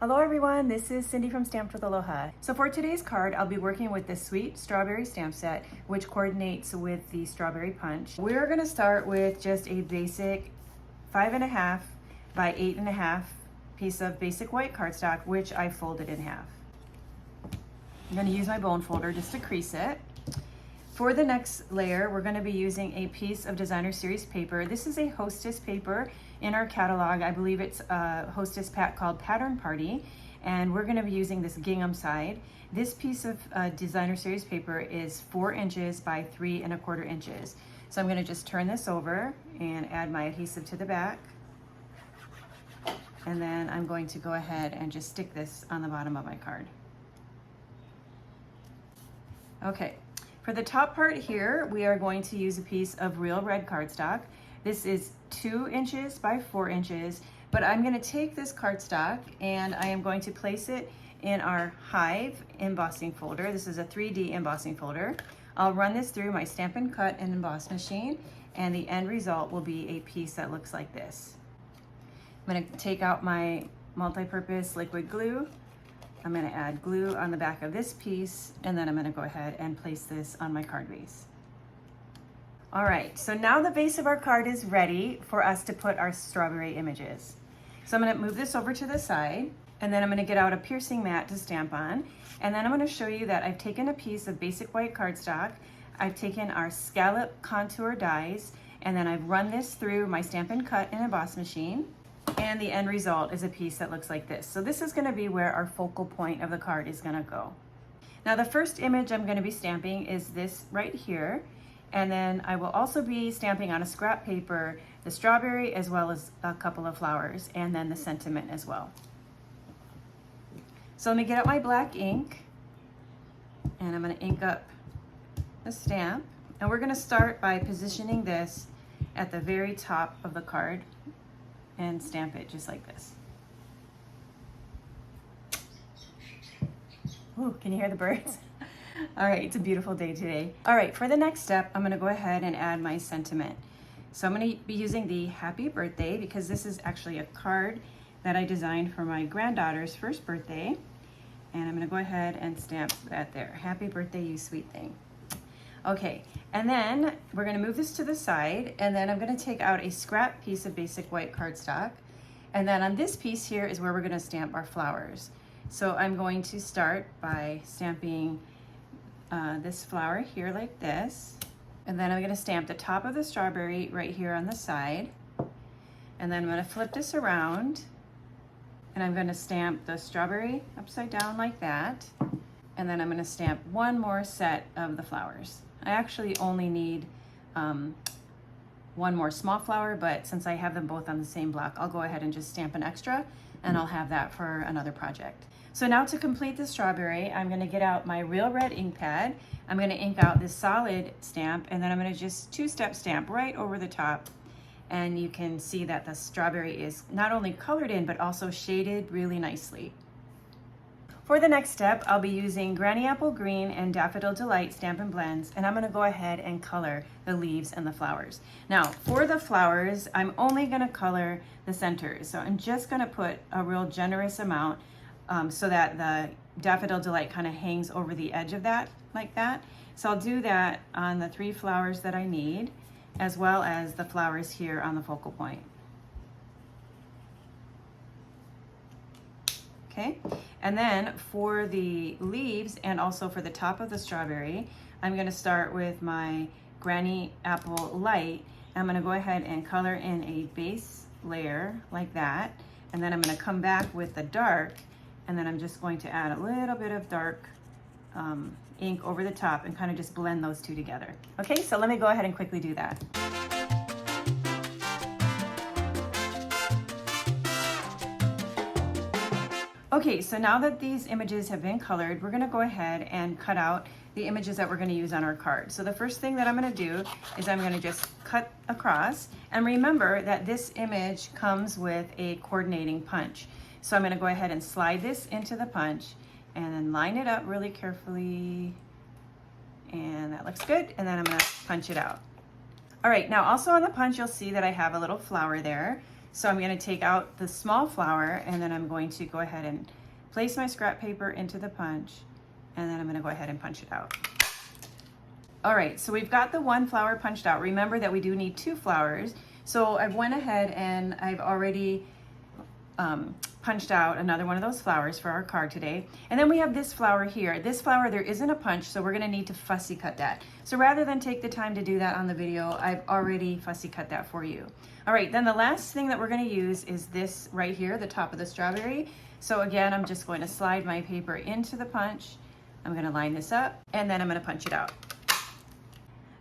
Hello everyone, this is Cindy from Stamped with Aloha. So for today's card, I'll be working with this sweet strawberry stamp set, which coordinates with the strawberry punch. We're gonna start with just a basic 5.5 by 8.5 piece of basic white cardstock, which I folded in half. I'm gonna use my bone folder just to crease it. For the next layer, we're gonna be using a piece of designer series paper. This is a Hostess paper in our catalog. I believe it's a Hostess called Pattern Party, and we're gonna be using this gingham side. This piece of designer series paper is 4 inches by 3.25 inches. So I'm gonna just turn this over and add my adhesive to the back. And then I'm going to go ahead and just stick this on the bottom of my card. Okay. For the top part here, we are going to use a piece of real red cardstock. This is 2 inches by 4 inches, but I'm going to take this cardstock and I am going to place it in our Hive embossing folder. This is a 3D embossing folder. I'll run this through my Stampin' Cut and Emboss machine, and the end result will be a piece that looks like this. I'm going to take out my multi-purpose liquid glue. I'm going to add glue on the back of this piece, and then I'm going to go ahead and place this on my card base. All right, so now the base of our card is ready for us to put our strawberry images. So I'm going to move this over to the side, and then I'm going to get out a piercing mat to stamp on, and then I'm going to show you that I've taken a piece of basic white cardstock, I've taken our Scallop contour dies, and then I've run this through my Stampin' Cut and Emboss machine. And the end result is a piece that looks like this. So this is going to be where our focal point of the card is going to go. Now the first image I'm going to be stamping is this right here. And then I will also be stamping on a scrap paper the strawberry as well as a couple of flowers, and then the sentiment as well. So let me get out my black ink, and I'm going to ink up the stamp. And we're going to start by positioning this at the very top of the card and stamp it just like this. Ooh, can you hear the birds? All right, it's a beautiful day today. All right, for the next step, I'm gonna go ahead and add my sentiment. So I'm gonna be using the happy birthday because this is actually a card that I designed for my granddaughter's first birthday. And I'm gonna go ahead and stamp that there. Happy birthday, you sweet thing. Okay, and then we're gonna move this to the side, and then I'm gonna take out a scrap piece of basic white cardstock. And then on this piece here is where we're gonna stamp our flowers. So I'm going to start by stamping this flower here like this. And then I'm gonna stamp the top of the strawberry right here on the side. And then I'm gonna flip this around, and I'm gonna stamp the strawberry upside down like that. And then I'm gonna stamp one more set of the flowers. I actually only need one more small flower, but since I have them both on the same block, I'll go ahead and just stamp an extra, and I'll have that for another project. So now to complete the strawberry, I'm gonna get out my real red ink pad. I'm gonna ink out this solid stamp, and then I'm gonna just 2-step stamp right over the top. And you can see that the strawberry is not only colored in, but also shaded really nicely. For the next step, I'll be using Granny Apple Green and Daffodil Delight Stampin' Blends, and I'm gonna go ahead and color the leaves and the flowers. Now, for the flowers, I'm only gonna color the centers. So I'm just gonna put a real generous amount so that the Daffodil Delight kind of hangs over the edge of that, like that. So I'll do that on the 3 flowers that I need, as well as the flowers here on the focal point. Okay, and then for the leaves and also for the top of the strawberry, I'm gonna start with my Granny Apple Light. I'm gonna go ahead and color in a base layer like that, and then I'm gonna come back with the dark, and then I'm just going to add a little bit of dark ink over the top and kind of just blend those two together. Okay, so let me go ahead and quickly do that. Okay, so now that these images have been colored, we're gonna go ahead and cut out the images that we're gonna use on our card. So the first thing that I'm gonna do is I'm gonna just cut across, and remember that this image comes with a coordinating punch. So I'm gonna go ahead and slide this into the punch and then line it up really carefully, and that looks good, and then I'm gonna punch it out. All right, now also on the punch you'll see that I have a little flower there. So I'm going to take out the small flower, and then I'm going to go ahead and place my scrap paper into the punch, and then I'm going to go ahead and punch it out. All right, so we've got the one flower punched out. Remember that we do need 2 flowers. So I've went ahead and I've already punched out another one of those flowers for our card today. And then we have this flower here. This flower, there isn't a punch, so we're gonna need to fussy cut that. So rather than take the time to do that on the video, I've already fussy cut that for you. All right, then the last thing that we're gonna use is this right here, the top of the strawberry. So again, I'm just going to slide my paper into the punch. I'm gonna line this up, and then I'm gonna punch it out.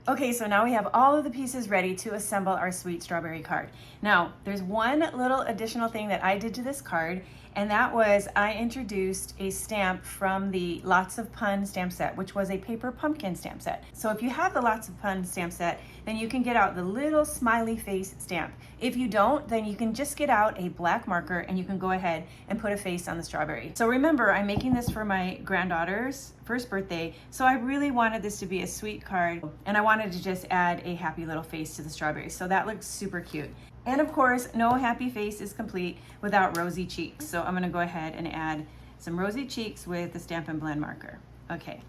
Okay, so now we have all of the pieces ready to assemble our sweet strawberry card. Now, there's one little additional thing that I did to this card, and that was I introduced a stamp from the Lots of Pun stamp set, which was a paper pumpkin stamp set. So if you have the Lots of Pun stamp set, then you can get out the little smiley face stamp. If you don't, then you can just get out a black marker and you can go ahead and put a face on the strawberry. So remember, I'm making this for my granddaughter's first birthday, so I really wanted this to be a sweet card, and I wanted to just add a happy little face to the strawberry. So that looks super cute. And of course, no happy face is complete without rosy cheeks. So I'm gonna go ahead and add some rosy cheeks with the Stampin' Blend marker. Okay,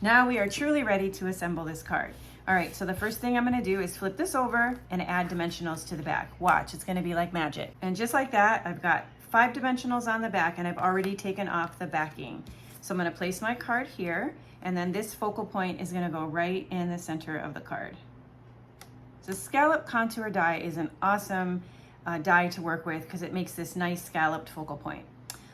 now we are truly ready to assemble this card. All right, so the first thing I'm gonna do is flip this over and add dimensionals to the back. Watch, it's gonna be like magic. And just like that, I've got 5 dimensionals on the back, and I've already taken off the backing. So I'm gonna place my card here, and then this focal point is gonna go right in the center of the card. So Scallop contour die is an awesome die to work with because it makes this nice scalloped focal point.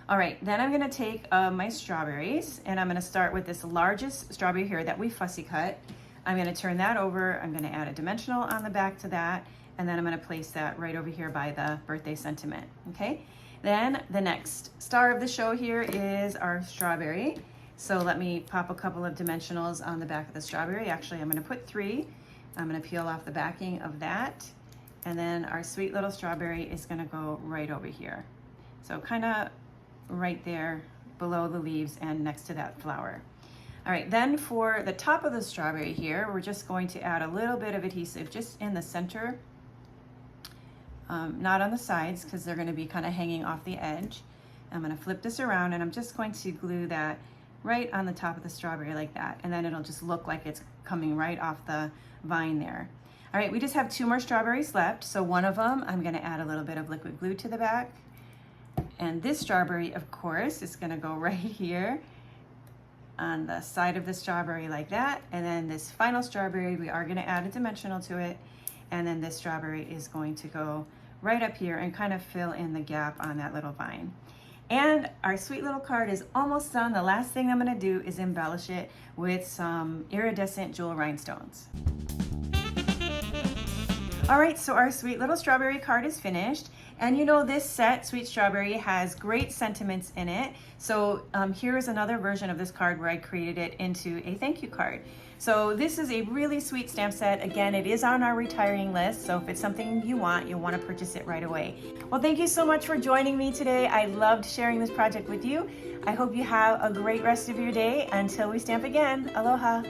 All right, then I'm gonna take my strawberries, and I'm gonna start with this largest strawberry here that we fussy cut. I'm gonna turn that over, I'm gonna add a dimensional on the back to that, and then I'm gonna place that right over here by the birthday sentiment, okay? Then the next star of the show here is our strawberry. So let me pop a couple of dimensionals on the back of the strawberry. Actually, I'm gonna put 3. I'm gonna peel off the backing of that, and then our sweet little strawberry is gonna go right over here. So kind of right there below the leaves and next to that flower. All right, then for the top of the strawberry here, we're just going to add a little bit of adhesive just in the center, not on the sides because they're gonna be kind of hanging off the edge. I'm gonna flip this around, and I'm just going to glue that right on the top of the strawberry like that, and then it'll just look like it's coming right off the vine there. All right, we just have 2 more strawberries left. So one of them, I'm gonna add a little bit of liquid glue to the back. And this strawberry, of course, is gonna go right here on the side of the strawberry like that. And then this final strawberry, we are gonna add a dimensional to it. And then this strawberry is going to go right up here and kind of fill in the gap on that little vine. And our sweet little card is almost done. The last thing I'm gonna do is embellish it with some iridescent jewel rhinestones. All right, so our sweet little strawberry card is finished. And you know, this set, Sweet Strawberry, has great sentiments in it. So here is another version of this card where I created it into a thank you card. So this is a really sweet stamp set. Again, it is on our retiring list. So if it's something you want, you'll want to purchase it right away. Well, thank you so much for joining me today. I loved sharing this project with you. I hope you have a great rest of your day. Until we stamp again, aloha.